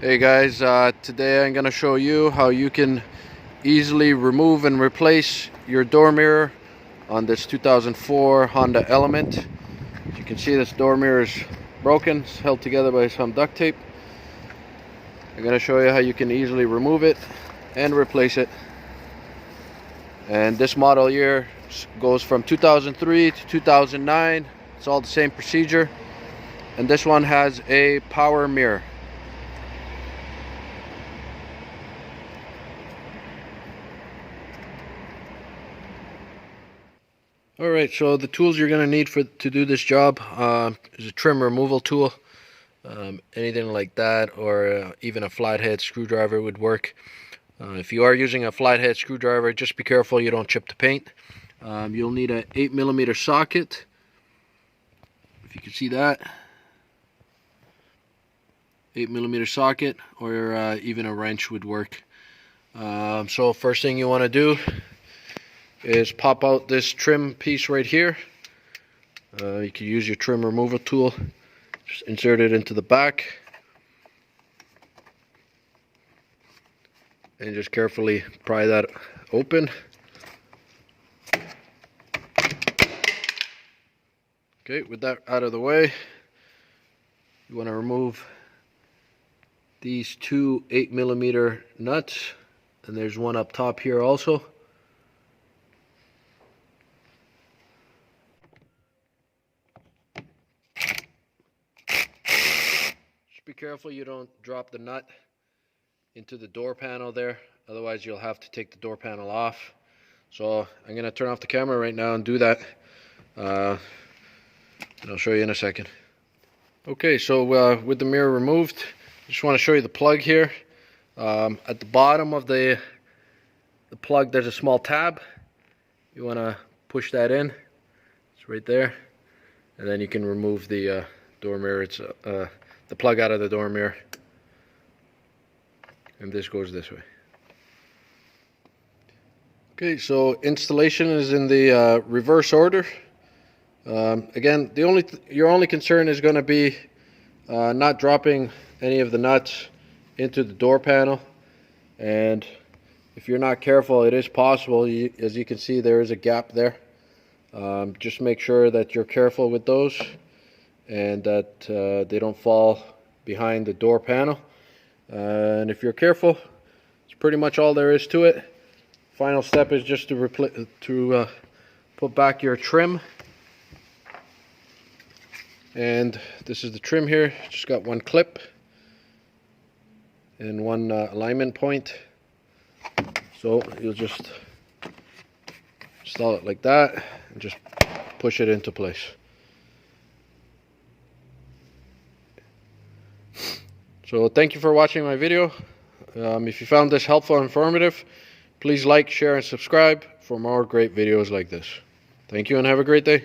Hey guys, today I'm going to show you how you can easily remove and replace your door mirror on this 2004 Honda Element. As you can see, this door mirror is broken. It's held together by some duct tape. I'm going to show you how you can easily remove it and replace it. And this model year goes from 2003 to 2009. It's all the same procedure. And this one has a power mirror. Alright, so the tools you're going to need to do this job is a trim removal tool. Anything like that, or even a flathead screwdriver would work. If you are using a flathead screwdriver, just be careful you don't chip the paint. You'll need an 8mm socket, if you can see that. 8mm socket, or even a wrench would work. So first thing you want to do is pop out this trim piece right here. You can use your trim removal tool. Just insert it into the back and just carefully pry that open. Okay, with that out of the way, you want to remove these two 8mm nuts, and there's one up top here also. Be careful you don't drop the nut into the door panel there, otherwise you'll have to take the door panel off. So I'm going to turn off the camera right now and do that, and I'll show you in a second. Okay, so with the mirror removed, I just want to show you the plug here. At the bottom of the plug there's a small tab. You want to push that in. It's right there, and then you can remove the door mirror. It's the plug out of the door mirror, and this goes this way. Okay, so installation is in the reverse order. Again, your only concern is going to be not dropping any of the nuts into the door panel, and if you're not careful, it is possible. As you can see, there is a gap there. Just make sure that you're careful with those, and that they don't fall behind the door panel. And if you're careful, it's pretty much all there is to it. Final step is just to put back your trim. And this is the trim here. Just got one clip and one alignment point. So you'll just install it like that and just push it into place. So thank you for watching my video. If you found this helpful and informative, please like, share, and subscribe for more great videos like this. Thank you and have a great day.